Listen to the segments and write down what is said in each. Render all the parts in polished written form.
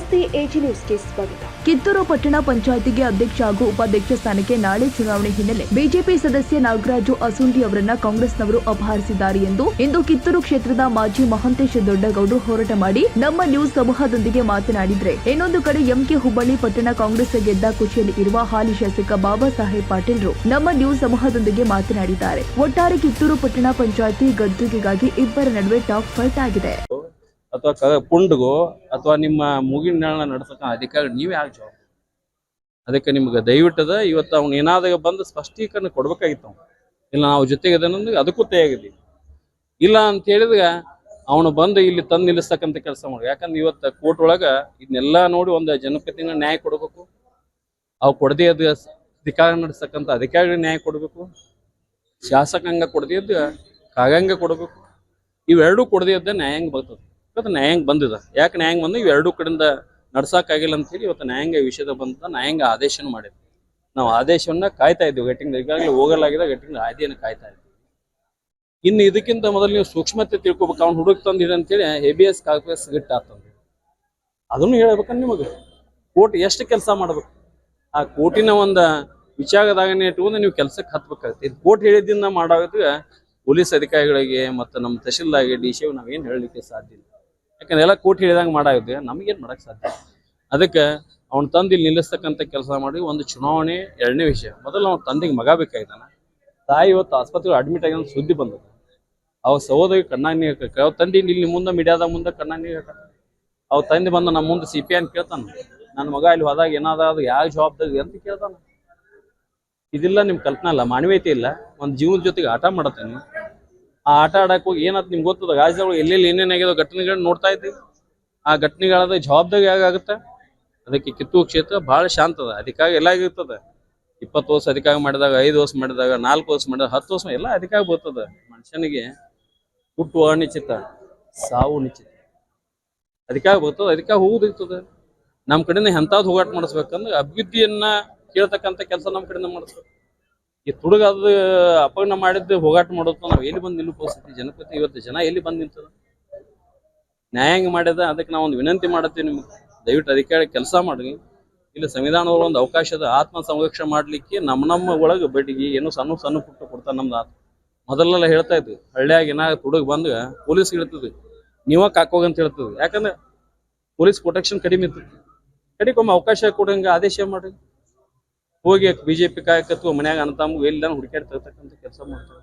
ನಮಸ್ತೆ ಎಜಿ ನ್ಯೂಸ್ಗೆ ಸ್ವಾಗತ. ಕಿತ್ತೂರು ಪಟ್ಟಣ ಪಂಚಾಯಿತಿಗೆ ಅಧ್ಯಕ್ಷ ಹಾಗೂ ಉಪಾಧ್ಯಕ್ಷ ಸ್ಥಾನಕ್ಕೆ ನಾಳೆ ಚುನಾವಣೆ ಹಿನ್ನೆಲೆ ಬಿಜೆಪಿ ಸದಸ್ಯ ನಾಗರಾಜು ಅಸುಂಡಿ ಅವರನ್ನ ಕಾಂಗ್ರೆಸ್ನವರು ಅಪಹರಿಸಿದ್ದಾರೆ ಎಂದು ಇಂದು ಕಿತ್ತೂರು ಕ್ಷೇತ್ರದ ಮಾಜಿ ಮಹಂತೇಶ ದೊಡ್ಡಗೌಡರು ಹೋರಾಟ ಮಾಡಿ ನಮ್ಮ ನ್ಯೂಸ್ ಸಮೂಹದೊಂದಿಗೆ ಮಾತನಾಡಿದ್ರೆ, ಇನ್ನೊಂದು ಕಡೆ ಎಂಕೆ ಹುಬ್ಬಳ್ಳಿ ಪಟ್ಟಣ ಕಾಂಗ್ರೆಸ್ ಗೆದ್ದ ಖುಷಿಯಲ್ಲಿ ಇರುವ ಹಾಲಿ ಶಾಸಕ ಬಾಬಾ ಸಾಹೇಬ್ ಪಾಟೀಲ್ರು ನಮ್ಮ ನ್ಯೂಸ್ ಸಮೂಹದೊಂದಿಗೆ ಮಾತನಾಡಿದ್ದಾರೆ. ಒಟ್ಟಾರೆ ಕಿತ್ತೂರು ಪಟ್ಟಣ ಪಂಚಾಯಿತಿ ಗದ್ದುಗೆಗಾಗಿ ಇಬ್ಬರ ನಡುವೆ ಟಾಪ್ ಫೈಟ್ ಆಗಿದೆ. ಅಥವಾ ಪುಂಡ್ಗೋ ಅಥವಾ ನಿಮ್ಮ ಮೂಗಿನ ನಡೆಸಕ ಅಧಿಕಾರಿ ನೀವೇ ಯಾಕೆ ಜವಾಬ್ದಾರಿ? ಅದಕ್ಕೆ ನಿಮ್ಗೆ ದಯವಿಟ್ಟದ ಇವತ್ತು ಅವ್ನು ಏನಾದಾಗ ಬಂದು ಸ್ಪಷ್ಟೀಕರಣ ಕೊಡ್ಬೇಕಾಗಿತ್ತು. ಇಲ್ಲ ನಾವು ಜೊತೆಗೆ ಅದಕ್ಕೂ ತಯಾಗಿದ್ದೀವಿ. ಇಲ್ಲ ಅಂತ ಹೇಳಿದಾಗ ಅವನು ಬಂದು ಇಲ್ಲಿ ತಂದು ನಿಲ್ಲಿಸ್ತಕ್ಕಂಥ ಕೆಲಸ ಮಾಡಿ. ಯಾಕಂದ್ರೆ ಇವತ್ತು ಕೋರ್ಟ್ ಒಳಗೆ ಇದನ್ನೆಲ್ಲ ನೋಡಿ ಒಂದು ಜನಪ್ರತಿನಿಧಿನ ನ್ಯಾಯ ಕೊಡಬೇಕು. ಅವು ಕೊಡದೇ ಅದು ಅಧಿಕಾರ ನಡೆಸ್ತಕ್ಕಂಥ ಅಧಿಕಾರಿಗಳಿಗೆ ನ್ಯಾಯ ಕೊಡಬೇಕು. ಶಾಸಕಾಂಗ ಕೊಡದೇ ಇದ್ದ ಕಾಗಾಂಗ ಕೊಡಬೇಕು. ಇವೆರಡೂ ಕೊಡದೇ ಇದ್ದ ನ್ಯಾಯಾಂಗ ಬರ್ತದೆ. ಇವತ್ತು ನ್ಯಾಯಾಂಗ ಬಂದಿದ. ಯಾಕೆ ನ್ಯಾಯಾಂಗ ಬಂದು ಇವೆರಡೂ ಕಡೆಯಿಂದ ನಡ್ಸಕ್ಕಾಗಿಲ್ಲ ಅಂತ ಹೇಳಿ ಇವತ್ತು ನ್ಯಾಯಾಂಗ ವಿಷಯದ ಬಂದ ನ್ಯಾಯಾಂಗ ಆದೇಶನ ಮಾಡಿದ್ವಿ. ನಾವು ಆದೇಶವನ್ನ ಕಾಯ್ತಾ ಇದ್ದೀವಿ. ಗಟ್ಟಿಂಗ್ ಈಗಾಗಲೇ ಹೋಗಲಾಗಿದೆ. ಗಟ್ಟಿಂಗ್ ಆದಿಯನ್ನು ಕಾಯ್ತಾ ಇದ್ದೀವಿ. ಇನ್ನು ಇದಕ್ಕಿಂತ ಮೊದಲು ನೀವು ಸೂಕ್ಷ್ಮತೆ ತಿಳ್ಕೊಬೇಕು. ಅವ್ನು ಹುಡುಕ್ ತಂದಿದೆ ಅಂತೇಳಿ ಹೇಬಿಯಸ್ ಕಾರ್ಪಸ್ ಗಿಟ್ಟ ಆಗ್ತಂದ್ರೆ ಅದನ್ನು ಹೇಳ್ಬೇಕಂದ್ರೆ ನಿಮಗೆ ಕೋರ್ಟ್ ಎಷ್ಟು ಕೆಲಸ ಮಾಡ್ಬೇಕು. ಆ ಕೋರ್ಟಿನ ಒಂದು ವಿಚಾರದಾಗನೇ ಇಟ್ಕೊಂಡು ನೀವು ಕೆಲಸಕ್ಕೆ ಹತ್ಬೇಕಾಗುತ್ತೆ. ಇದು ಕೋರ್ಟ್ ಹೇಳಿದ್ದನ್ನ ಮಾಡೋದಕ್ಕೆ ಪೊಲೀಸ್ ಅಧಿಕಾರಿಗಳಿಗೆ ಮತ್ತು ನಮ್ಮ ತಹಶೀಲ್ದಾರ್ಗೆ ಡಿ ಸಿ ನಾವೇನು ಹೇಳಲಿಕ್ಕೆ ಸಾಧ್ಯ ಇಲ್ಲ. ಯಾಕಂದ್ರೆ ಎಲ್ಲ ಕೋರ್ಟ್ ಹೇಳಿದಂಗೆ ಮಾಡಾಗುತ್ತೆ. ನಮಗೇನು ಮಾಡೋಕ್ಕೆ ಸಾಧ್ಯ. ಅದಕ್ಕೆ ಅವ್ನ ತಂದು ಇಲ್ಲಿ ನಿಲ್ಲಿಸ್ತಕ್ಕಂಥ ಕೆಲಸ ಮಾಡಿ ಒಂದು ಚುನಾವಣೆ. ಎರಡನೇ ವಿಷಯ, ಮೊದಲು ಅವ್ನ ತಂದೆಗೆ ಮಗ ಬೇಕಾಗಿದ್ದಾನೆ. ತಾಯಿ ಇವತ್ತು ಆಸ್ಪತ್ರೆಗೆ ಅಡ್ಮಿಟ್ ಆಗಿ ಸುದ್ದಿ ಬಂದದ. ಅವ್ ಸಹೋದರಿ ಕಣ್ಣಾಗ ನೀರು ಹಾಕಕ್ಕೆ ಅವ್ರ ತಂದೆ ಇಲ್ಲಿ ಮುಂದೆ ಮೀಡಿಯಾದ ಮುಂದೆ ಕಣ್ಣಾಗ ನೀರು ಹಾಕ ಅವ್ರ ತಂದೆ ಬಂದು ನಮ್ಮ ಮುಂದೆ CP ಅಂತ ಕೇಳ್ತಾನೆ. ನನ್ನ ಮಗ ಇಲ್ಲಿ ಹೋದಾಗ ಏನಾದ್ರು ಯಾವ ಜವಾಬ್ದಾರಿ ಅಂತ ಕೇಳ್ತಾನೆ. ಇದಿಲ್ಲ ನಿಮ್ಮ ಕಲ್ಪನಾ ಇಲ್ಲ, ಮಾನವೀಯತೆ ಇಲ್ಲ. ಒಂದು ಜೀವನದ ಜೊತೆಗೆ ಆಟ ಮಾಡತ್ತೇನೆ. ಆ ಆಟ ಆಡಕ್ಕೆ ಹೋಗಿ ಏನಾದ್ರು ನಿಮ್ಗೆ ಗೊತ್ತದ ರಾಜ್ಯದೊಳಗೆ ಎಲ್ಲೆಲ್ಲಿ ಏನೇನಾಗ್ಯದೋ ಘಟನೆಗಳನ್ನ ನೋಡ್ತಾ ಇದ್ದೀವಿ. ಆ ಘಟನೆಗಳಾದ ಜವಾಬ್ದಾರಿ ಹೇಗಾಗುತ್ತೆ. ಅದಕ್ಕೆ ಕಿತ್ತೂರು ಕ್ಷೇತ್ರ ಭಾಳ ಶಾಂತ ಅದ. ಅಧಿಕಾರ ಎಲ್ಲ ಆಗಿರ್ತದೆ. 20 ವರ್ಷ ಅಧಿಕಾರ ಮಾಡಿದಾಗ, 5 ವರ್ಷ ಮಾಡಿದಾಗ, 4 ವರ್ಷ ಮಾಡಿದಾಗ, 10 ವರ್ಷ ಎಲ್ಲ ಅಧಿಕಾರ ಬರ್ತದೆ. ಮನುಷ್ಯನಿಗೆ ಹುಟ್ಟು ಅನಿಶ್ಚಿತ, ಸಾವು ನಿಶ್ಚಿತ. ಅಧಿಕಾರ ಬರ್ತದೆ, ಅಧಿಕಾರ ಹೋಗುದಿರ್ತದೆ. ನಮ್ಮ ಕಡೆಯಿಂದ ಎಂಥದ್ದು ಹೋಗಾಟ ಮಾಡಿಸ್ಬೇಕಂದ್ರೆ ಅಭಿವೃದ್ಧಿಯನ್ನ ಕೇಳ್ತಕ್ಕಂಥ ಕೆಲಸ ನಮ್ಮ ಕಡೆಯಿಂದ ಮಾಡಿಸ್ಬೇಕು. ಈ ತುಡುಗಾದ ಅಪಗಣ ಮಾಡಿದ್ದು ಹೋಗಾಟ ಮಾಡೋದು ನಾವು ಎಲ್ಲಿ ಬಂದು ನಿಲ್ಲೋ ಪರಿಸ್ಥಿತಿ ಜನಪ್ರತಿ. ಇವತ್ತು ಜನ ಎಲ್ಲಿ ಬಂದು ನಿಂತದ ನ್ಯಾಯಾಂಗ ಮಾಡಿದ. ಅದಕ್ಕೆ ನಾವು ಒಂದು ವಿನಂತಿ ಮಾಡತ್ತೀವಿ ನಿಮ್ಗೆ, ದಯವಿಟ್ಟು ಅಧಿಕಾರಿ ಕೆಲಸ ಮಾಡಿ. ಇಲ್ಲಿ ಸಂವಿಧಾನದ ಒಂದು ಅವಕಾಶದ ಆತ್ಮ ಸಂರಕ್ಷಣೆ ಮಾಡ್ಲಿಕ್ಕೆ ನಮ್ಮ ಒಳಗೆ ಬಡ್ಡಿಗೆ ಏನೋ ಸಣ್ಣ ಸಣ್ಣ ಪುಟ್ಟ ಕೊಡ್ತಾರೆ. ನಮ್ದು ಮೊದಲೆಲ್ಲ ಹೇಳ್ತಾ ಇದ್ವಿ, ಹಳ್ಳಿಯಾಗ ಏನಾಗ ತುಡುಗ್ ಬಂದು ಪೊಲೀಸ್ ಹೇಳ್ತದ್ವಿ, ನೀವ ಕಾಕೋಗಂತ ಹೇಳ್ತದ್ವಿ. ಯಾಕಂದ್ರೆ ಪೊಲೀಸ್ ಪ್ರೊಟೆಕ್ಷನ್ ಕಡಿಮೆ ಇರ್ತದೆ. ಕಡಿಕೊಮ್ಮೆ ಅವಕಾಶ ಕೊಡಂಗೆ ಆದೇಶ ಮಾಡಿ ಹೋಗಿ BJP ಕಾಯಕತ್ವ ಮನ್ಯಾಗ ಅನತಾಮು ಎಲ್ಲ ಹುಡುಕಾಡ್ತಿರ್ತಕ್ಕಂಥ ಕೆಲಸ ಮಾಡ್ತಾರೆ.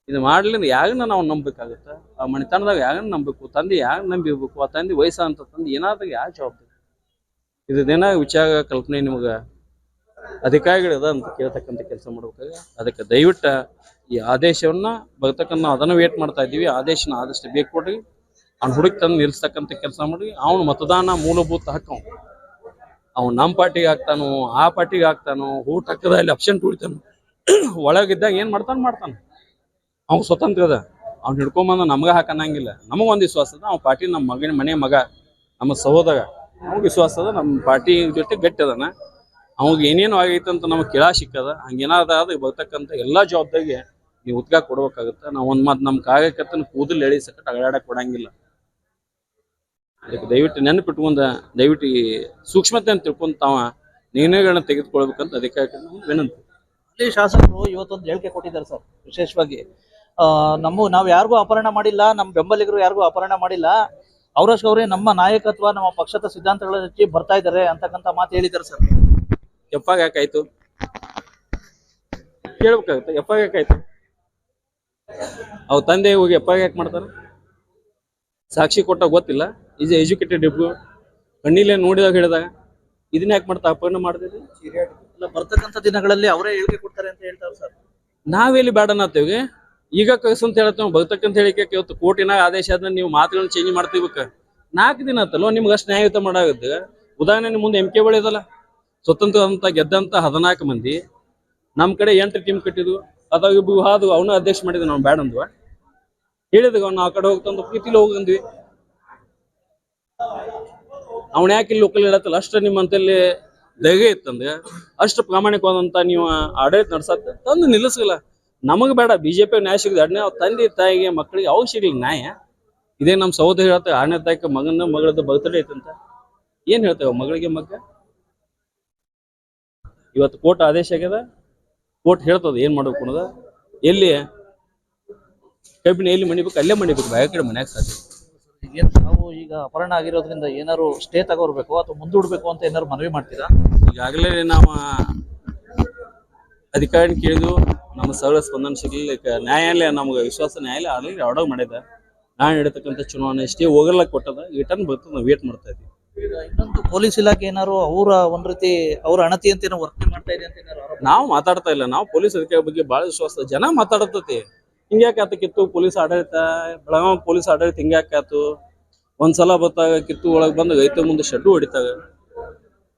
ಇದು ಮಾಡ್ಲಿಂದ ಯಾಗನ್ನ ನಾವು ನಂಬಬೇಕಾಗುತ್ತೆ. ಆ ಮಣಿತನದಾಗ ಯಾಗನ್ನ ನಂಬಬೇಕು. ತಂದೆ ಯಾಗ ನಂಬಿಬೇಕು. ಆ ತಂದೆ ವಯಸ್ಸ ಅಂತ ತಂದೆ ಏನಾದಾಗ ಯಾವ ಜವಾಬ್ದಾರಿ. ಇದೇನ ವಿಚಾರ ಕಲ್ಪನೆ ನಿಮ್ಗೆ ಅಧಿಕಾರಿಗಳಿದ ಅಂತ ಕೇಳ್ತಕ್ಕಂಥ ಕೆಲಸ ಮಾಡ್ಬೇಕಾಗ. ಅದಕ್ಕೆ ದಯವಿಟ್ಟು ಈ ಆದೇಶವನ್ನ ಬರ್ತಕ್ಕಂಥ ಅದನ್ನ ವೇಟ್ ಮಾಡ್ತಾ ಇದ್ದೀವಿ. ಆದೇಶನ ಆದಷ್ಟು ಬೇಕು ಕೊಡ್ರಿ. ಅವ್ನು ಹುಡುಕಿ ತಂದು ನಿಲ್ಲಿಸ್ತಕ್ಕಂಥ ಕೆಲಸ ಮಾಡಿ. ಅವನು ಮತದಾನ ಮೂಲಭೂತ ಹಕ್ಕು. ಅವ್ನು ನಮ್ಮ ಪಾರ್ಟಿಗೆ ಹಾಕ್ತಾನೋ, ಆ ಪಾರ್ಟಿಗೆ ಹಾಕ್ತಾನೋ, ಊಟ ಹಾಕದ ಅಲ್ಲಿ ಆಪ್ಷನ್ ತುಳಿತಾನು. ಒಳಗಿದ್ದಾಗ ಏನು ಮಾಡ್ತಾನೆ. ಅವ್ನು ಸ್ವತಂತ್ರ ಅದ. ಅವ್ನು ಹಿಡ್ಕೊಂಬಂದು ನಮ್ಗೆ ಹಾಕನ್ನಂಗಿಲ್ಲ. ನಮಗೊಂದು ವಿಶ್ವಾಸ ಅದ. ಅವ್ನ ಪಾರ್ಟಿ ನಮ್ಮ ಮಗನ ಮನೆ ಮಗ, ನಮ್ಮ ಸಹೋದರ. ಅವ್ನಿಗೆ ವಿಶ್ವಾಸ ಅದ. ನಮ್ಮ ಪಾರ್ಟಿ ಜೊತೆ ಗಟ್ಟಿ ಅದಾನ. ಅವ್ನಿಗೆ ಏನೇನು ಆಗೈತೆ ಅಂತ ನಮಗೆ ಕೇಳ ಸಿಕ್ಕದ. ಹಂಗೇನಾದ ಬರ್ತಕ್ಕಂಥ ಎಲ್ಲ ಜವಾಬ್ದಾರಿಗೆ ನೀವು ಉತ್ಗ ಕೊಡ್ಬೇಕಾಗುತ್ತೆ. ನಾವು ಒಂದು ಮಾತು ನಮ್ಮ ಕಾರ್ಯಕರ್ತನ ಕೂದಲು ಎಳಿ ಸಕಟ್ ಅಗಡಾಡಕ್ಕೆ ಕೊಡಂಗಿಲ್ಲ. ಅದಕ್ಕೆ ದಯವಿಟ್ಟು ನೆನಪಿಟ್ಕೊಂಡ ದಯವಿಟ್ಟು ಈ ಸೂಕ್ಷ್ಮತೆ ಅಂತ ತಿಳ್ಕೊಂತ ತಾವ ನಿರ್ಣಯಗಳನ್ನ ತೆಗೆದುಕೊಳ್ಬೇಕಂತ ಅಧಿಕಾರಿಗಳ ವಿನಂತಿ. ಅಲ್ಲಿ ಶಾಸಕರು ಇವತ್ತೊಂದು ಹೇಳಿಕೆ ಕೊಟ್ಟಿದ್ದಾರೆ ಸರ್. ವಿಶೇಷವಾಗಿ ನಾವು ಯಾರಿಗೂ ಅಪಹರಣ ಮಾಡಿಲ್ಲ, ನಮ್ಮ ಬೆಂಬಲಿಗರು ಯಾರಿಗೂ ಅಪಹರಣ ಮಾಡಿಲ್ಲ. ಔರಾಷ್ ಅವರೇ ನಮ್ಮ ನಾಯಕತ್ವ, ನಮ್ಮ ಪಕ್ಷದ ಸಿದ್ಧಾಂತಗಳ ಹೆಚ್ಚಿ ಬರ್ತಾ ಇದ್ದಾರೆ ಅಂತಕ್ಕಂಥ ಮಾತು ಹೇಳಿದ್ದಾರೆ ಸರ್. ಎಪ್ಪಾಗ ಯಾಕಾಯ್ತು ಕೇಳ್ಬೇಕಾಗುತ್ತೆ. ಎಪ್ಪಾಗ ಯಾಕಾಯ್ತು? ಅವ್ರ ತಂದೆ ಹೋಗಿ ಎಪ್ಪಾಗ ಯಾಕೆ ಮಾಡ್ತಾರೆ? ಸಾಕ್ಷಿ ಕೊಟ್ಟಾಗ ಗೊತ್ತಿಲ್ಲ. ಈಸ್ ಎಜುಕೇಟೆಡ್ ಇಬ್ರು ಕಣ್ಣಿಲೆ ನೋಡಿದಾಗ ಹೇಳಿದಾಗ ಇದನ್ನ ಯಾಕೆ ಮಾಡ್ತಾ ಅಪಹರಣ ಮಾಡಿದ್ರಿ? ಬರ್ತಕ್ಕಂಥ ದಿನಗಳಲ್ಲಿ ಅವರೇ ಹೇಳಿಕೆ ಕೊಡ್ತಾರೆ ಅಂತ ಹೇಳ್ತಾರೆ ಸರ್. ನಾವೆಲ್ಲಿ ಬೇಡ ಅನ್ನತ್ತೇವೆ. ಈಗ ಕಳ್ಸು ಅಂತ ಹೇಳ್ತೇವೆ. ಬರ್ತಕ್ಕಂಥ ಹೇಳಿಕೆ ಇವತ್ತು ಕೋರ್ಟಿನಾಗ ಆದೇಶ ಆದ್ಮೇಲೆ ನೀವು ಮಾತುಗಳನ್ನ ಚೇಂಜ್ ಮಾಡ್ತೀವಕ್ಕ 4 ದಿನ ಆತಲ್ವ ನಿಮ್ಗೆ ಅಷ್ಟು ನ್ಯಾಯಯುತ ಮಾಡಾಗುತ್ತೆ. ಉದಾಹರಣೆ ನಿಮ್ಮ ಮುಂದೆ MK ಬಳಿ ಇದಲ್ಲ, ಸ್ವತಂತ್ರ ಅಂತ ಗೆದ್ದಂತ 14 ಮಂದಿ ನಮ್ಮ ಕಡೆ 8 ಟೀಮ್ ಕಟ್ಟಿದ್ವು. ಅದಾಗ ಇಬ್ಬರು ಹಾದು ಅವನು ಅಧ್ಯಕ್ಷ ಮಾಡಿದ್ವಿ. ನಾವು ಬೇಡ ಅಂದ್ವ ಹೇಳಿದಾಗ ಅವ್ನು ಆ ಕಡೆ ಹೋಗ್ತಂದು ಪ್ರೀತಿಲಿ ಹೋಗಂದ್ವಿ. ಅವನ ಯಾಕೆ ಇಲ್ಲಿ ಲೋಕಲ್ ಹೇಳತ್ತಲ್ಲ. ಅಷ್ಟು ನಿಮ್ಮಂತಲ್ಲಿ ಧೈರ್ಯ ಇತ್ತಂದ್ರೆ, ಅಷ್ಟು ಪ್ರಾಮಾಣಿಕವಾದಂತ ನೀವು ಆಡಳಿತ ನಡ್ಸತ್ತೆ ತಂದು ನಿಲ್ಲಿಸಲ್ಲ. ನಮಗೆ ಬೇಡ. BJP ನ್ಯಾಯ ಸಿಗದ ಅಡ್ನೆ ಅವ್ರ ತಂದೆ ತಾಯಿಗೆ ಮಕ್ಕಳಿಗೆ ಅವ್ರು ಸಿಗ್ಲಿ ನ್ಯಾಯ. ಇದೇ ನಮ್ಮ ಸಹೋದರಿ ಹೇಳ್ತಾರೆ 6ನೇ ತಾರೀಕು ಮಗಳದ್ದು ಬರ್ತ್ಡೇ ಐತಂತ. ಏನ್ ಹೇಳ್ತೇವೆ ಮಗಳಿಗೆ ಮಗ್ಗ? ಇವತ್ತು ಕೋರ್ಟ್ ಆದೇಶ ಆಗ್ಯದ, ಕೋರ್ಟ್ ಹೇಳ್ತದ ಏನ್ ಮಾಡ್ಬೇಕು ಅನ್ನೋದ. ಎಲ್ಲಿ ಕಬ್ಬಿನ ಎಲ್ಲಿ ಮಣಿಬೇಕು ಅಲ್ಲೇ ಮಣಿಬೇಕು, ಬ್ಯಾಗ ಕಡೆ ಮನ್ಯಾಗ ಸಾಧ್ಯ. ಏನ್ ನಾವು ಈಗ ಅಪಹರಣ ಆಗಿರೋದ್ರಿಂದ ಏನಾದ್ರು ಸ್ಟೇ ತಗೋರ್ಬೇಕು ಅಥವಾ ಮುಂದೂಡ್ಬೇಕು ಅಂತ ಏನಾದ್ರು ಮನವಿ ಮಾಡ್ತೀರಾ? ಈಗಾಗಲೇ ನಾವು ಅಧಿಕಾರಿ ಕೇಳಿದ್ವು, ನಮ್ಮ ಸರಳ ಸ್ಪಂದನ ಸಿಗ್ಲಿಕ್ಕೆ ನ್ಯಾಯಾಲಯ ನಮ್ಗೆ ವಿಶ್ವಾಸ ನ್ಯಾಯಾಲಯ ಆಲ್ರೆಡಿ ಆರ್ಡರ್ ಮಾಡಿದ. ನಾನು ನಡೀತಕ್ಕಂಥ ಚುನಾವಣೆ ಇಷ್ಟೇ ಹೋಗಲ್ಲ ಕೊಟ್ಟದ, ರಿಟರ್ನ್ ಬರ್ತದೆ, ನಾವು ವೇಟ್ ಮಾಡ್ತಾ ಇದ್ದೀವಿ. ಈಗ ಇನ್ನೊಂದು ಪೊಲೀಸ್ ಇಲಾಖೆ ಏನಾದ್ರು ಅವರ ಒಂದ್ ರೀತಿ ಅವ್ರ ಅಣತಿ ಅಂತ ಏನೋ ವರ್ತನೆ ಮಾಡ್ತಾ ಇದೆ ಅಂತ ಏನಾದ್ರು ಆರೋಪ? ನಾವು ಮಾತಾಡ್ತಾ ಇಲ್ಲ, ನಾವು ಪೊಲೀಸ್ ಅಧಿಕಾರಿ ಬಗ್ಗೆ ಬಹಳ ವಿಶ್ವಾಸ. ಜನ ಮಾತಾಡತೈತಿ ಹಿಂಗ್ಯಾಕೆ ಆತಕ್ಕಿತ್ತು ಪೊಲೀಸ್ ಆಡಳಿತ, ಬೆಳಗಾವಿ ಪೊಲೀಸ್ ಆಡಳಿತ ಹಿಂಗ್ಯಾಕೆ ಆತು. ಒಂದ್ಸಲ ಬತ್ತಾಗ ಕಿತ್ತು ಒಳಗೆ ಬಂದು ರೈತ ಮುಂದೆ ಶೆಡ್ಡು ಹೊಡಿತಾಗ,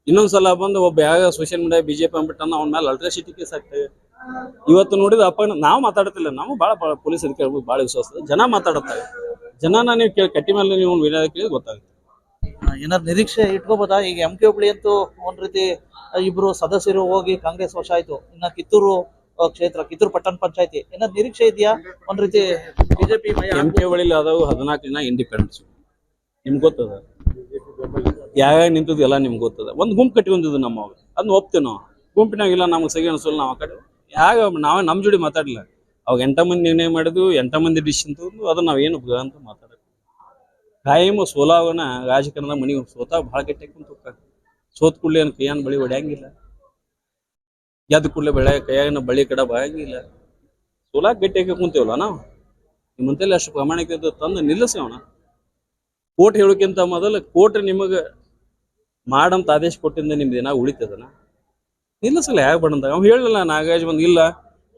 ಇನ್ನೊಂದ್ಸಲ ಬಂದು ಒಬ್ಬ ಯಾವ ಸೋಷಿಯಲ್ ಮೀಡಿಯಾ ಬಿಜೆಪಿ ಅಂದ್ಬಿಟ್ಟನ್ನ ಅವ್ನ ಮೇಲೆ ಅಲ್ಟ್ರಾಸಿಟಿ ಕೇಸ್ ಆಗ್ತದೆ. ಇವತ್ತು ನೋಡಿದ ಅಪಹರಣ ನಾವು ಮಾತಾಡ್ತಿಲ್ಲ, ನಾವು ಭಾಳ ಪೊಲೀಸ್ ಅಧಿಕಾರಿ ಭಾಳ ವಿಶ್ವಾಸ. ಜನ ಮಾತಾಡುತ್ತಾರೆ, ಜನನ ನೀವು ಕಟ್ಟಿ ಮೇಲೆ ನೀವು ವಿನಾದ ಕೇಳಿ ಗೊತ್ತಾಗುತ್ತೆ. ಏನಾದ್ರು ನಿರೀಕ್ಷೆ ಇಟ್ಕೋಬೋದಾ? ಈಗ MK ಹುಬ್ಳಿ ಅಂತೂ ಒಂದ್ ರೀತಿ ಇಬ್ರು ಸದಸ್ಯರು ಹೋಗಿ ಕಾಂಗ್ರೆಸ್ ವಶ ಆಯ್ತು. ಇನ್ನ ಕಿತ್ತೂರು ಕ್ಷೇತ್ರ, ಕಿತ್ತೂರು ಪಟ್ಟಣ ಪಂಚಾಯತಿ ಏನಾದ್ರು ನಿರೀಕ್ಷೆ ಇದೆಯಾ? ಒಂದ್ ರೀತಿ ಬಿಜೆಪಿ MK ಹುಬ್ಳಿಲಿ ಅದಾವು 14 ಜನ ಇಂಡಿಪೆಂಡೆನ್ಸ್, ನಿಮ್ಗೆ ಗೊತ್ತದ. ಯಾವಾಗ ನಿಂತದ್ದು ಎಲ್ಲ ನಿಮ್ಗೆ ಗೊತ್ತದ. ಒಂದು ಗುಂಪು ಕಟ್ಕೊಂಡಿದ್ದು ನಮ್ಮ ಅದನ್ನ ಒಪ್ತೇವೆ ನಾವು. ಗುಂಪಿನಾಗಿಲ್ಲ ನಮ್ಗೆ ಸಗಿ ಅನಿಸಲ್ಲ, ನಾವು ಆ ಕಡೆ ಯಾಗ ನಾವೇ ನಮ್ಮ ಜೋಡಿ ಮಾತಾಡಲಿಲ್ಲ. ಅವಾಗ 8 ಮಂದಿ ನಿರ್ಣಯ ಮಾಡಿದ್ವು, 8 ಮಂದಿ ಡಿಸಿಷನ್ ತಗೊಂಡು ಅದನ್ನ ನಾವೇನು ಅಂತ ಮಾತಾಡೋದು. ಕಾಯಂ ಸೋಲಾವನ ರಾಜಕಾರಣದ ಮನೆಗೆ ಸೋತಾಗ ಭಾಳ ಗಟ್ಟಿ ಕುಂತ ಸೋತ್ ಕೂಡಲೇ ಏನು ಕೈಯನ್ನ ಬಳಿ ಹೊಡ್ಯಾಂಗಿಲ್ಲ, ಗೆದ್ದ ಕೂಡಲೇ ಬೆಳೆ ಕೈಯಾಗಿನ ಬಳಿ ಕಡೆ ಬಯಂಗಿಲ್ಲ. ಸೋಲಾಗ ಗಟ್ಟಿ ಹಾಕಿ ಕುಂತೇವಲ್ಲ ನಾವು. ನಿಮ್ಮಂತೆಲ್ಲ ಅಷ್ಟು ಪ್ರಾಮಾಣಿಕತೆ ತಂದು ನಿಲ್ಲಿಸೋಣ. ಕೋರ್ಟ್ ಹೇಳೋಕ್ಕಿಂತ ಮೊದಲು ಕೋರ್ಟ್ ನಿಮಗೆ ಮಾಡಂತ ಆದೇಶ ಕೊಟ್ಟಿಂದ ನಿಮ್ದು ಏನಾಗ ಉಳಿತದನ ನಿಲ್ಲಿಸಲ್ಲ. ಯಾಕೆ ಬಡಂತ ಅವ್ನು ಹೇಳಿಲ್ಲ, ನಾಗರಾಜ್ ಬಂದು ಇಲ್ಲ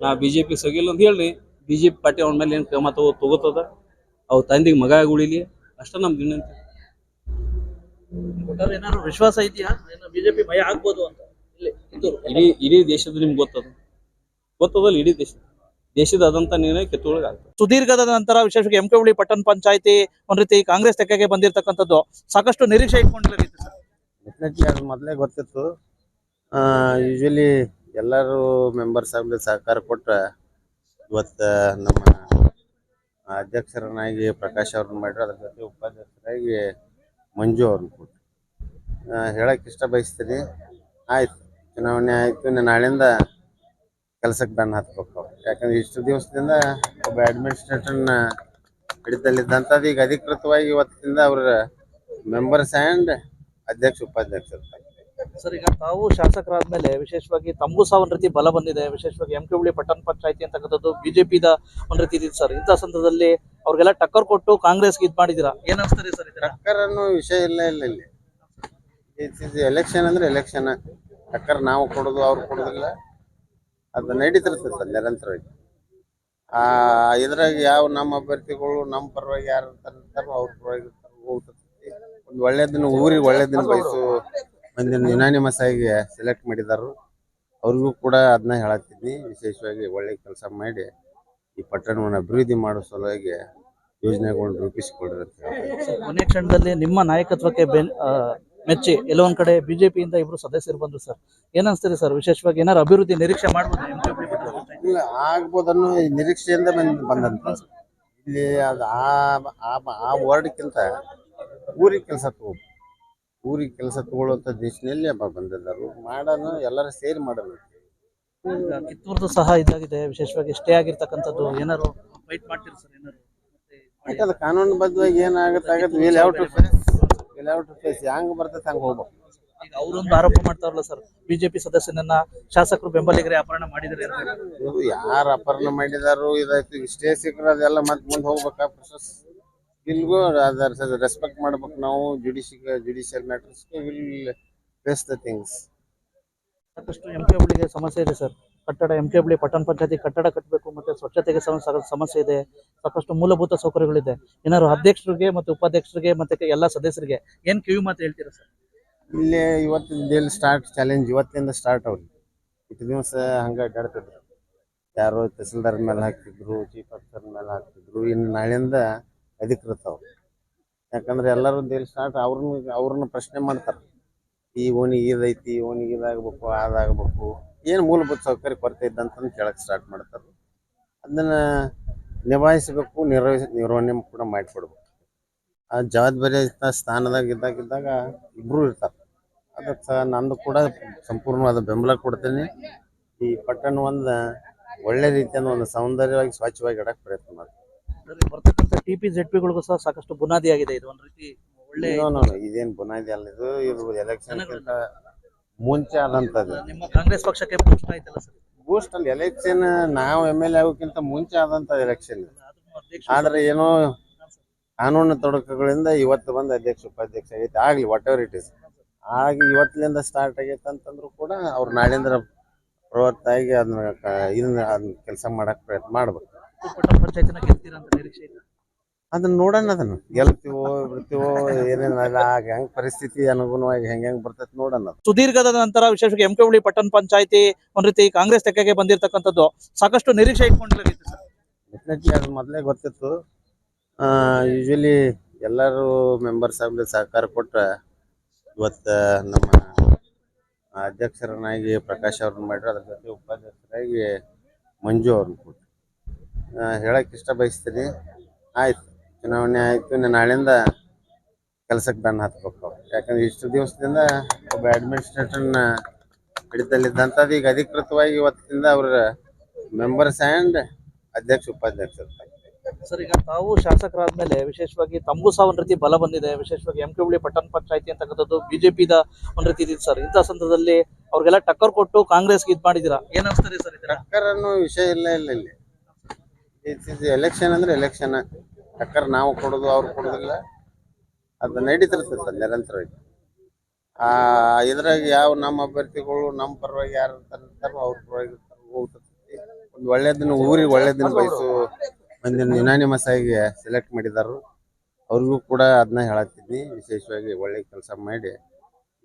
ನಾ BJP ಸಗಿಲ್ಲ ಅಂತ ಹೇಳಿ BJP ಪಾರ್ಟಿ ಅವನ ಮೇಲೆ ಏನು ಕ್ರಮ ತಗೋತದ, ಅವ್ ತಂದಿಗೆ ಮಗ ಉಳಿಲಿ ಅಷ್ಟ ನಮ್ದು ವಿನಂತಿ. ಏನಾದ್ರು ವಿಶ್ವಾಸ ಇದೆಯಾ ಬಿಜೆಪಿ ಮಯ ಆಗ್ಬೋದು ಅಂತ? ಇಡೀ ದೇಶದ ನಿಮ್ಗೆ ಗೊತ್ತದಲ್ಲ, ಇಡೀ ದೇಶದಾದಂತ ನಿರ್ಣಯ ಕಿತ್ತೂರಿಗೆ ಆಗ್ತದೆ. ಸುದೀರ್ಘದ ನಂತರ ವಿಶೇಷವಾಗಿ MK ಹುಬ್ಳಿ ಪಟ್ಟಣ ಪಂಚಾಯತಿ ಒಂದ್ ರೀತಿ ಕಾಂಗ್ರೆಸ್ ತೆಕ್ಕೆಗೆ ಬಂದಿರತಕ್ಕಂಥದ್ದು ಸಾಕಷ್ಟು ನಿರೀಕ್ಷೆ ಇಟ್ಕೊಂಡಿರಲಿತ್ತು ಸರ್. ಡೆಫಿನೆಟ್ಲಿ ಅದು ಮೊದಲೇ ಗೊತ್ತಿತ್ತು. ಯೂಶಲಿ ಎಲ್ಲರೂ ಮೆಂಬರ್ಸ್ ಆಗಲಿ ಸಹಕಾರ ಕೊಟ್ಟರೆ ಇವತ್ತು ನಮ್ಮ ಅಧ್ಯಕ್ಷರನ್ನಾಗಿ ಪ್ರಕಾಶ್ ಅವ್ರನ್ನ ಮಾಡಿದ್ರು, ಅದ್ರ ಜೊತೆ ಉಪಾಧ್ಯಕ್ಷರಾಗಿ ಮಂಜು ಅವ್ರನ್ನ ಕೊಟ್ಟರು. ಹೇಳಕ್ಕೆ ಇಷ್ಟ ಬಯಸ್ತೀನಿ. ಆಯ್ತು, ಚುನಾವಣೆ ಆಯಿತು, ನಾಳೆಯಿಂದ ಕೆಲಸಕ್ಕೆ ಬೆನ್ನು ಹತ್ಬೇಕು. ಯಾಕಂದ್ರೆ ಇಷ್ಟು ದಿವಸದಿಂದ ಒಬ್ಬ ಅಡ್ಮಿನಿಸ್ಟ್ರೇಟರ್ನ ಹಿಡಿತಲ್ಲಿದ್ದಂಥದ್ದು ಈಗ ಅಧಿಕೃತವಾಗಿ ಇವತ್ತಿಂದ ಅವ್ರ ಮೆಂಬರ್ಸ್ ಆ್ಯಂಡ್ ಅಧ್ಯಕ್ಷ ಉಪಾಧ್ಯಕ್ಷರು. ಸರ್, ಈಗ ತಾವು ಶಾಸಕರಾದ್ಮೇಲೆ ವಿಶೇಷವಾಗಿ ತಮಗೂ ಸಹ ಒಂದ್ ರೀತಿ ಬಲ ಬಂದಿದೆ. ವಿಶೇಷವಾಗಿ MK ಹುಬ್ಳಿ ಪಟ್ಟಣ ಪಂಚಾಯತಿ ಅಂತಕ್ಕಂಥದ್ದು ಬಿಜೆಪಿದ ಒಂದ್ ರೀತಿ ಇದೆ ಸರ್. ಇಂಥ ಸಂದರ್ಭದಲ್ಲಿ ಅವ್ರಿಗೆಲ್ಲ ಟಕ್ಕರ್ ಕೊಟ್ಟು ಕಾಂಗ್ರೆಸ್ಗೆ ಇದ್ ಮಾಡಿದಿರಾ, ಏನ್ ಅನ್ಸ್ತಾರೆ ಸರ್? ಟಕ್ಕರ್ ಅನ್ನೋ ವಿಷಯ ಇಲ್ಲ ಇಲ್ಲಿ. ಎಲೆಕ್ಷನ್ ಅಂದ್ರೆ ಎಲೆಕ್ಷನ್. ಟಕ್ಕರ್ ನಾವು ಕೊಡೋದು ಅವ್ರು ಕೊಡೋದಿಲ್ಲ, ಅದು ನಡೀತಿರ್ತದೆ ನಿರಂತರವಾಗಿ. ಇದ್ರಾಗ ಯಾವ ನಮ್ಮ ಅಭ್ಯರ್ಥಿಗಳು ನಮ್ಮ ಪರವಾಗಿ ಯಾರು ಇರ್ತಾರೋ ಅವ್ರ ಪರವಾಗಿ ಹೋಗ್ತಿರ್ತೈತಿ. ಒಂದು ಒಳ್ಳೇದನ್ನ ಊರಿಗೆ ಒಳ್ಳೇದನ್ನ ಬಯಸು ಮಂದಿನ ಯುನಾನಿಮಸ್ ಆಗಿ ಸೆಲೆಕ್ಟ್ ಮಾಡಿದಾರು. ಅವ್ರಿಗೂ ಕೂಡ ಅದನ್ನ ಹೇಳತ್ತಿದ್ನಿ, ವಿಶೇಷವಾಗಿ ಒಳ್ಳೆ ಕೆಲಸ ಮಾಡಿ ಈ ಪಟ್ಟಣವನ್ನು ಅಭಿವೃದ್ಧಿ ಮಾಡೋ ಸಲುವಾಗಿ ಯೋಜನೆಗಳನ್ನು ರೂಪಿಸಿಕೊಡ್ರಿ ಅಂತ ಹೇಳ್ತಾರೆ. ಕೊನೆ ಕ್ಷಣದಲ್ಲಿ ನಿಮ್ಮ ನಾಯಕತ್ವಕ್ಕೆ ಮೆಚ್ಚಿ ಎಲ್ಲೋ ಒಂದ್ ಕಡೆ ಬಿಜೆಪಿಯಿಂದ ಇಬ್ರು ಸದಸ್ಯರು ಬಂದ್ರು ಸರ್, ಏನ್ ಅನ್ಸ್ತೀರಿ ಸರ್? ವಿಶೇಷವಾಗಿ ಏನಾರು ಅಭಿವೃದ್ಧಿ ನಿರೀಕ್ಷೆ ಮಾಡ್ಬೋದು? ಇಲ್ಲ, ಆಗ್ಬೋದನ್ನೋ ನಿರೀಕ್ಷೆಯಿಂದ ಬಂದಂತ ಇಲ್ಲಿ ಅದು ಆ ವಾರ್ಡ್ಕ್ಕಿಂತ ಊರಿಗೆ ಕೆಲಸ ತಗೋಬೇಕು. ಊರಿಗೆ ಕೆಲಸ ತಗೊಳ್ಳುವಂಥ ದಿಶೆಯಲ್ಲಿ ಬಂದಿದ್ದರು. ಮಾಡೋಣ, ಎಲ್ಲರೂ ಸೇರಿ ಮಾಡೋಣ. ಕಿತ್ತೂರ್ದು ಸಹ ಇದಾಗಿದೆ, ವಿಶೇಷವಾಗಿ ಸ್ಟೇ ಆಗಿರ್ತಕ್ಕಂಥದ್ದು. ಏನಾರು ಫೈಟ್ ಮಾಡ್ತೀರಿ ಸರ್? ಏನಾರು ಯಾಕಂದ್ರೆ ಕಾನೂನುಬದ್ಧವಾಗಿ ಏನಾಗುತ್ತೆ ವಿಲ್ ಹ್ಯಾವ್ ಟು ಫೇಸ್. ಹೆಂಗ್ ಬರ್ತೈತೆ ಹಂಗೆ ಹೋಗ್ಬೇಕು. ಈಗ ಅವರೊಂದು ಆರೋಪ ಮಾಡ್ತಾರಲ್ಲ ಸರ್, ಬಿಜೆಪಿ ಸದಸ್ಯನನ್ನ ಶಾಸಕರು ಬೆಂಬಲಿಗರೇ ಅಪಹರಣ ಮಾಡಿದರೆ ಅಂತ. ಇದು ಯಾರು ಅಪಹರಣ ಮಾಡಿದಾರು ಇದಾಯ್ತು, ಸ್ಟೇ ಸಿಕ್ಕರೆ ಅದೆಲ್ಲ ಮತ್ತೆ ಮುಂದೆ ಹೋಗ್ಬೇಕಾ ಪ್ರೊಸೆಸ್. ಇಲ್ಗೂ ಅದರ ರೆಸ್ಪೆಕ್ಟ್ ಮಾಡ್ಬೇಕು ನಾವು. ಜುಡಿಷಿಯಲ್ ಮ್ಯಾಟರ್ಸ್ಗೆ ವಿಲ್ ಫೇಸ್ ದ ಥಿಂಗ್ಸ್. ಸಾಕಷ್ಟು MK ಹುಬ್ಳಿಗೆ ಸಮಸ್ಯೆ ಇದೆ ಸರ್. ಕಟ್ಟಡ MK ಹುಬ್ಳಿ ಪಟ್ಟಣ ಪಂಚಾಯತಿ ಕಟ್ಟಡ ಕಟ್ಟಬೇಕು, ಮತ್ತೆ ಸ್ವಚ್ಛತೆಗೆ ಸಮಸ್ಯೆ ಇದೆ. ಸಾಕಷ್ಟು ಮೂಲಭೂತ ಸೌಕರ್ಯಗಳಿದೆ. ಏನಾದ್ರು ಅಧ್ಯಕ್ಷರಿಗೆ ಮತ್ತೆ ಉಪಾಧ್ಯಕ್ಷರಿಗೆ ಮತ್ತೆ ಎಲ್ಲ ಸದಸ್ಯರಿಗೆ ಏನ್ ಕಿವಿ ಮಾತು ಹೇಳ್ತೀರಾ ಸರ್? ಇಲ್ಲಿ ಇವತ್ತಿನ ಸ್ಟಾರ್ಟ್ ಚಾಲೆಂಜ್ ಇವತ್ತಿಂದ ಸ್ಟಾರ್ಟ್. ಅವ್ರಿಗೆ ಇಷ್ಟು ದಿವಸ ಹಂಗೆ ಅಡ್ಡಾಡ್ತಿದ್ರು. ಯಾರೋ ತಹಸೀಲ್ದಾರ್ ಮೇಲೆ ಹಾಕ್ತಿದ್ರು, ಚೀಫ್ ಆಫೀಸರ್ ಮೇಲೆ ಹಾಕ್ತಿದ್ರು. ಇನ್ನು ನಾಳೆಯಿಂದ ಅಧಿಕೃತ ಅವ್ರು. ಯಾಕಂದ್ರೆ ಎಲ್ಲರೂ ಸ್ಟಾರ್ಟ್ ಅವ್ರನ್ನ ಪ್ರಶ್ನೆ ಮಾಡ್ತಾರೆ. ಈ ಓಣಿಗೆ ಇದೈತಿ, ಓಣಿಗೆ ಇದಾಗಬೇಕು, ಅದಾಗಬೇಕು, ಏನು ಮೂಲಭೂತ ಸೌಕರ್ಯ ಕೊರತೆ ಇದ್ದಂತ ಕೇಳಕ್ಕೆ ಸ್ಟಾರ್ಟ್ ಮಾಡ್ತಾರೆ. ಅದನ್ನ ನಿಭಾಯಿಸಬೇಕು, ನಿರ್ವಹಣೆ ಕೂಡ ಮಾಡಿಕೊಡ್ಬೇಕು. ಆ ಜವಾಬ್ದಾರಿ ಸ್ಥಾನದಾಗ ಇದ್ದಾಗ ಇಬ್ರು ಇರ್ತಾರೆ. ಅದಕ್ಕೆ ನಂದು ಕೂಡ ಸಂಪೂರ್ಣವಾದ ಬೆಂಬಲ ಕೊಡ್ತೀನಿ. ಈ ಪಟ್ಟಣ ಒಂದು ಒಳ್ಳೆ ರೀತಿಯಿಂದ ಒಂದು ಸೌಂದರ್ಯವಾಗಿ ಸ್ವಚ್ಛವಾಗಿ ಇಡಕ್ಕೆ ಪ್ರಯತ್ನ ಮಾಡ್ತೀನಿ. ಬರ್ತಕ್ಕಂಥ TPZPಗಳಿಗೂ ಸಹ ಸಾಕಷ್ಟು ಬುನಾದಿ ಆಗಿದೆ ಇದು ಒಂದು ರೀತಿ ಒಳ್ಳೆ ಇದೇನು ಬುನಾದಿ ಅಲ್ಲ, ಇದು ಎಲೆಕ್ಷನ್ ಮುಂಚೆ ಆದಂಥದ್ದು. ನಿಮ್ಮ ಕಾಂಗ್ರೆಸ್ ಪಕ್ಷಕ್ಕೆ ಬೂಸ್ಟ್ ಆಯ್ತಲ್ಲ ಸರ್. ಬೂಸ್ಟ್ ಅಲ್ಲಿ ಎಲೆಕ್ಷನ್ ನಾವು MLA ಆಗೋಕ್ಕಿಂತ ಮುಂಚೆ ಆದಂತ ಎಲೆಕ್ಷನ್. ಆದ್ರೆ ಏನೋ ಕಾನೂನು ತೊಡಕುಗಳಿಂದ ಇವತ್ತು ಬಂದು ಅಧ್ಯಕ್ಷ ಉಪಾಧ್ಯಕ್ಷ ಆಗೈತೆ. ಆಗ್ಲಿ ವಾಟ್ ಎವರ್ ಇಟ್ ಇಸ್ ಆಗಿ ಇವತ್ತಿನಿಂದ ಸ್ಟಾರ್ಟ್ ಆಗೈತೆ ಅಂತಂದ್ರು ಕೂಡ ಅವ್ರು ನಾಳಿಂದ ಪ್ರವೃತ್ತಾಗಿ ಅದನ್ನ ಕೆಲಸ ಮಾಡಕ್ ಪ್ರಯತ್ನ ಮಾಡ್ಬೇಕು. ಪಟ್ಟಣ ಪಂಚಾಯತ್ನ ಗೆಲ್ತೀರಾ ಅಂತ ನಿರೀಕ್ಷೆ ಇದೆ. ಅದನ್ನ ನೋಡೋಣ, ಅದನ್ನ ಗೆಲ್ತೀವೋ ಬಿಡ್ತೀವೋ ಏನೇನು ಹೆಂಗ್ ಪರಿಸ್ಥಿತಿ ಅನುಗುಣವಾಗಿ ಹೆಂಗ್ ಬರ್ತೈತಿ ನೋಡೋಣ. ಸುದೀರ್ಘದ ನಂತರ ವಿಶೇಷವಾಗಿ MKಹುಳಿ ಪಟ್ಟಣ ಪಂಚಾಯತಿ ಒಂದ್ ರೀತಿ ಕಾಂಗ್ರೆಸ್ ತೆಕ್ಕೆಗೆ ಬಂದಿರತಕ್ಕಂಥದ್ದು ಸಾಕಷ್ಟು ನಿರೀಕ್ಷೆ ಇಟ್ಕೊಂಡಿರಲಿತ್ತು ಸರ್. ಡೆಫಿನೆಟ್ಲಿ ಅದು ಮೊದಲೇ ಗೊತ್ತಿತ್ತು. ಯೂಶಲಿ ಎಲ್ಲರೂ ಮೆಂಬರ್ಸ್ ಆಗಲಿ ಸಹಕಾರ ಕೊಟ್ರೆ ಇವತ್ತು ನಮ್ಮ ಅಧ್ಯಕ್ಷರನ್ನಾಗಿ ಪ್ರಕಾಶ್ ಅವ್ರನ್ನ ಮಾಡ್ರಿ, ಅದ್ರ ಜೊತೆ ಉಪಾಧ್ಯಕ್ಷರಾಗಿ ಮಂಜು ಅವ್ರನ್ನ ಕೊಟ್ಟರು. ಹೇಳಕ್ಕೆ ಇಷ್ಟ ಬಯಸ್ತೀನಿ. ಆಯ್ತು, ಚುನಾವಣೆ ಆಯಿತು, ನಾಳಿಂದ ಕೆಲಸಕ್ಕೆ ಬೆನ್ನು ಹತ್ಬೇಕು ಅವ್ರು. ಯಾಕಂದ್ರೆ ಇಷ್ಟು ದಿವಸದಿಂದ ಒಬ್ಬ ಅಡ್ಮಿನಿಸ್ಟ್ರೇಟರ್ನ ಹಿಡಿತಲ್ಲಿದ್ದಂಥದ್ದು ಈಗ ಅಧಿಕೃತವಾಗಿ ಇವತ್ತಿಂದ ಅವ್ರ ಮೆಂಬರ್ಸ್ ಆ್ಯಂಡ್ ಅಧ್ಯಕ್ಷ ಉಪಾಧ್ಯಕ್ಷರು. ಸರ್, ಈಗ ತಾವು ಶಾಸಕರಾದ್ಮೇಲೆ ವಿಶೇಷವಾಗಿ ತಮಗೂ ಸಹ ಒಂದ್ ರೀತಿ ಬಲ ಬಂದಿದೆ. ವಿಶೇಷವಾಗಿ MKಹುಳಿ ಪಟ್ಟಣ ಪಂಚಾಯತಿ ಅಂತಕ್ಕಂಥದ್ದು BJPದ ಒಂದ್ ರೀತಿ ಇದೆ ಸರ್. ಇಂಥ ಸಂದರ್ಭದಲ್ಲಿ ಅವ್ರಿಗೆಲ್ಲ ಟಕ್ಕರ್ ಕೊಟ್ಟು ಕಾಂಗ್ರೆಸ್ಗೆ ಇದ್ ಮಾಡಿದೀರಾ, ಏನ್ ಅನ್ಸ್ತದೆ ಸರ್? ಟಕ್ಕರ್ ಅನ್ನೋ ವಿಷಯ ಇಲ್ಲ ಇಲ್ಲಿ. ಎಲೆಕ್ಷನ್ ಅಂದ್ರೆ ಎಲೆಕ್ಷನ್. ಟಕ್ಕರ್ ನಾವು ಕೊಡೋದು ಅವ್ರು ಕೊಡೋದಿಲ್ಲ, ಅದು ನಡೀತಿರ್ತದೆ ಸರ್ ನಿರಂತರವಾಗಿ. ಇದ್ರಾಗ ಯಾವ ನಮ್ಮ ಅಭ್ಯರ್ಥಿಗಳು ನಮ್ಮ ಪರವಾಗಿ ಯಾರು ಇರ್ತಾರೋ ಅವ್ರ ಪರವಾಗಿ ಹೋಗ್ತದೆ. ಒಂದು ಒಳ್ಳೇದನ್ನ ಊರಿಗೆ ಒಳ್ಳೇದನ್ನ ಬಯಸು ಮಂದಿನ ಯುನಾನಿಮಸ್ ಆಗಿ ಸೆಲೆಕ್ಟ್ ಮಾಡಿದಾರು. ಅವ್ರಿಗೂ ಕೂಡ ಅದನ್ನ ಹೇಳತ್ತಿದ್ನಿ, ವಿಶೇಷವಾಗಿ ಒಳ್ಳೆ ಕೆಲಸ ಮಾಡಿ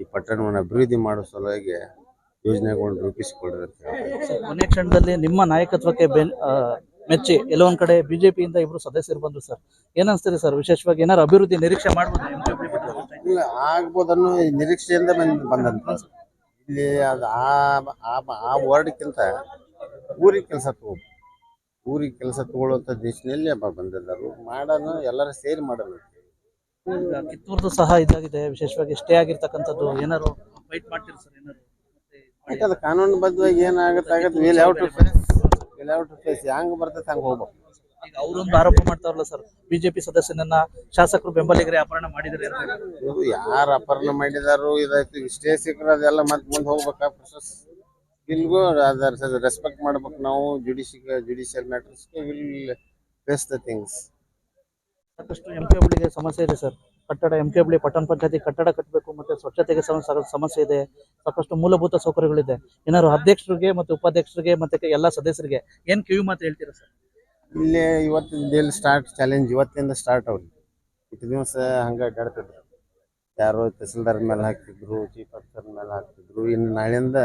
ಈ ಪಟ್ಟಣವನ್ನು ಅಭಿವೃದ್ಧಿ ಮಾಡೋ ಸಲುವಾಗಿ ಯೋಜನೆಗಳನ್ನು ರೂಪಿಸಿಕೊಳ್ಳಿ ಅಂತ ಹೇಳ್ತಾರೆ. ಕೊನೆ ಕ್ಷಣದಲ್ಲಿ ನಿಮ್ಮ ನಾಯಕತ್ವಕ್ಕೆ ಮೆಚ್ಚಿ ಎಲ್ಲೊಂದ್ ಕಡೆ BJPಯಿಂದ ಇಬ್ರು ಸದಸ್ಯರು ಬಂದ್ರು ಸರ್. ಏನ್ ಅನ್ಸ್ತದೆ ಸರ್? ವಿಶೇಷವಾಗಿ ಏನಾದ್ರು ಅಭಿವೃದ್ಧಿ ನಿರೀಕ್ಷೆ ಮಾಡ್ಬೋದು? ಇಲ್ಲ, ಆಗ್ಬೋದನ್ನು ನಿರೀಕ್ಷೆಯಿಂದ ಬಂದಂತ ಇಲ್ಲಿ. ಅದು ಆ ವರ್ಡ್ಕ್ಕಿಂತ ಊರಿಗೆ ಕೆಲಸ ತಗೋಬೇಕು. ಊರಿಗೆ ಕೆಲಸ ತಗೊಳ್ಳುವಂಥ ದಿಶೆಯಲ್ಲಿ ಬಂದಿದ್ದರು. ಮಾಡೋಣ, ಎಲ್ಲರೂ ಸೇರಿ ಮಾಡೋಣ. ಕಿತ್ತೂರ್ದು ಸಹ ಇದಾಗಿದೆ, ವಿಶೇಷವಾಗಿ ಸ್ಟೇ ಆಗಿರ್ತಕ್ಕಂಥದ್ದು. ಏನಾರು ಫೈಟ್ ಮಾಡ್ತೀರಿ ಸರ್? ಏನಾರು ಅದು ಕಾನೂನು ಬದ್ಧವಾಗಿ ಏನಾಗುತ್ತೆ ಹೆಂಗ್ ಬರ್ತೈತೆ ಹಂಗೆ ಹೋಗ್ಬೇಕು. ಈಗ ಅವರೊಂದು ಆರೋಪ ಮಾಡ್ತಾರಲ್ಲ ಸರ್, BJP ಸದಸ್ಯನನ್ನ ಶಾಸಕರು ಬೆಂಬಲಿಗರೇ ಅಪಹರಣ ಮಾಡಿದರೆ. ಯಾರು ಅಪಹರಣ ಮಾಡಿದಾರು ಇದಾಯ್ತು, ಇಷ್ಟೇ ಸಿಕ್ಕರೆ ಅದೆಲ್ಲ ಮತ್ತೆ ಮುಂದೆ ಹೋಗ್ಬೇಕಾ ಪ್ರೊಸೆಸ್. ಇಲ್ಗೂ ಅದರ ರೆಸ್ಪೆಕ್ಟ್ ಮಾಡ್ಬೇಕು ನಾವು. ಜುಡಿಷಿಯಲ್ ಮ್ಯಾಟರ್ಸ್ಗೆ ವಿಲ್ ಫೇಸ್ ದ ಥಿಂಗ್ಸ್. ಸಾಕಷ್ಟು MKಹುಳಿಗೆ ಸಮಸ್ಯೆ ಇದೆ ಸರ್. ಕಟ್ಟಡ MKಹುಳಿ ಪಟ್ಟಣ ಪಂಚಾಯತಿ ಕಟ್ಟಡ ಕಟ್ಟಬೇಕು, ಮತ್ತೆ ಸ್ವಚ್ಛತೆಗೆ ಸಮಸ್ಯೆ ಇದೆ. ಸಾಕಷ್ಟು ಮೂಲಭೂತ ಸೌಕರ್ಯಗಳಿದೆ. ಏನಾದ್ರು ಅಧ್ಯಕ್ಷರಿಗೆ ಮತ್ತು ಉಪಾಧ್ಯಕ್ಷರಿಗೆ ಮತ್ತೆ ಎಲ್ಲ ಸದಸ್ಯರಿಗೆ ಏನ್ ಕಿವಿ ಮಾತು ಹೇಳ್ತೀರಾ ಸರ್? ಇಲ್ಲಿ ಇವತ್ತಿನ ಸ್ಟಾರ್ಟ್ ಚಾಲೆಂಜ್ ಇವತ್ತಿಂದ ಸ್ಟಾರ್ಟ್ ಅವ್ರಿಗೆ. ಇಷ್ಟು ದಿವಸ ಹಂಗೆ ಅಡ್ಡಾಡ್ತಿದ್ರು. ಯಾರೋ ತಹಸೀಲ್ದಾರ್ ಮೇಲೆ ಹಾಕ್ತಿದ್ರು, ಚೀಫ್ ಆಫೀಸರ್ ಮೇಲೆ ಹಾಕ್ತಿದ್ರು. ಇನ್ನು ನಾಳೆಯಿಂದ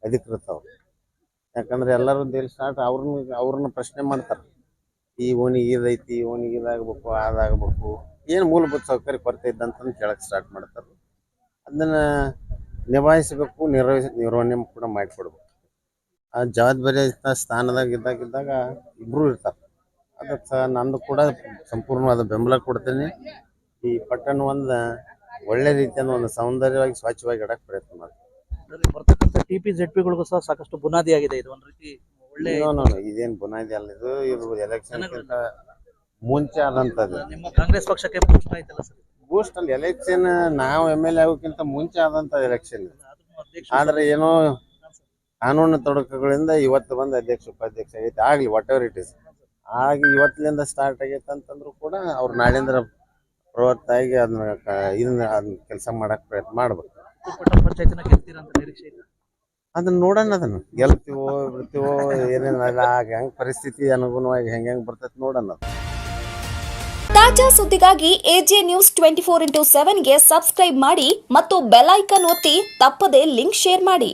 ಅಧಿಕೃತ ಅವ್ರು. ಯಾಕಂದ್ರೆ ಎಲ್ಲರೂ ಡೇಲಿ ಸ್ಟಾರ್ಟ್ ಅವ್ರನ್ನ ಪ್ರಶ್ನೆ ಮಾಡ್ತಾರೆ. ಈ ಓಣಿಗೆ ಇದೈತಿ, ಈ ಓಣಿಗೆ ಇದಾಗಬೇಕು, ಅದಾಗಬೇಕು, ಏನು ಮೂಲಭೂತ ಸೌಕರ್ಯ ಕೊರತೆ ಇದ್ದಂತಂದು ಕೇಳಕ್ಕೆ ಸ್ಟಾರ್ಟ್ ಮಾಡ್ತಾರೆ. ಅದನ್ನ ನಿಭಾಯಿಸಬೇಕು, ನಿರ್ವಹಣೆ ಕೂಡ ಮಾಡಿಕೊಡ್ಬೇಕು. ಆ ಜವಾಬ್ದಾರಿ ಸ್ಥಾನದಾಗ ಇದ್ದಾಗ ಇಬ್ರು ಇರ್ತಾರೆ. ಅದಕ್ಕೆ ನಂದು ಕೂಡ ಸಂಪೂರ್ಣವಾದ ಬೆಂಬಲ ಕೊಡ್ತೀನಿ. ಈ ಪಟ್ಟಣ ಒಂದು ಒಳ್ಳೆ ರೀತಿಯಿಂದ ಒಂದು ಸೌಂದರ್ಯವಾಗಿ ಸ್ವಚ್ಛವಾಗಿ ಇಡಕ್ಕೆ ಪ್ರಯತ್ನ ಮಾಡ್ತೀನಿ. ಬರ್ತಕ್ಕಂಥ TPZPಗಳಿಗೂ ಸಹ ಸಾಕಷ್ಟು ಬುನಾದಿ ಆಗಿದೆ ಇದು ಒಂದು ರೀತಿ ಒಳ್ಳೆ. ಇದೇನು ಬುನಾದಿ ಅಲ್ಲ, ಇದು ಎಲೆಕ್ಷನ್ ಮುಂಚೆ ಆದಂಥದ್ದು. ನಿಮ್ಮ ಕಾಂಗ್ರೆಸ್ ಪಕ್ಷಕ್ಕೆ ಬೂಸ್ಟ್ ಆಯ್ತಲ್ಲ ಸರ್. ಬೂಸ್ಟ್ ಅಲ್ಲಿ ಎಲೆಕ್ಷನ್ ನಾವು MLA ಆಗೋಕ್ಕಿಂತ ಮುಂಚೆ ಆದಂತ ಎಲೆಕ್ಷನ್. ಆದ್ರೆ ಏನೋ ಕಾನೂನು ತೊಡಕುಗಳಿಂದ ಇವತ್ತು ಬಂದು ಅಧ್ಯಕ್ಷ ಉಪಾಧ್ಯಕ್ಷ ಆಗೈತೆ. ಆಗ್ಲಿ ವಾಟ್ ಎವರ್ ಇಟ್ ಇಸ್ ಆಗಿ ಇವತ್ತಿನಿಂದ ಸ್ಟಾರ್ಟ್ ಆಗೈತೆ ಅಂತಂದ್ರು ಕೂಡ ಅವ್ರು ನಾಳಿಂದ ಪ್ರವೃತ್ತಾಗಿ ಅದನ್ನ ಕೆಲಸ ಮಾಡಕ್ ಪ್ರಯತ್ನ ಮಾಡ್ಬೇಕು. ಪಟ್ಟಣ ಪಂಚಾಯತ್ನ ಗೆಲ್ತೀರಾ ಅಂತ ನಿರೀಕ್ಷೆ ಇದೆ. ಅದನ್ನ ನೋಡೋಣ, ಅದನ್ನ ಗೆಲ್ತೀವೋ ಬಿಡ್ತೀವೋ ಏನೇನು ಹೆಂಗ್ ಪರಿಸ್ಥಿತಿ ಅನುಗುಣವಾಗಿ ಹೆಂಗ್ ಬರ್ತೈತಿ ನೋಡೋಣ. ತಾಜಾ ಸುದ್ದಿಗಾಗಿ AJ News 24x7 ಗೆ ಸಬ್ಸ್ಕ್ರೈಬ್ ಮಾಡಿ ಮತ್ತು ಬೆಲ್ ಐಕಾನ್ ಒತ್ತಿ ತಪ್ಪದೇ ಲಿಂಕ್ ಶೇರ್ ಮಾಡಿ.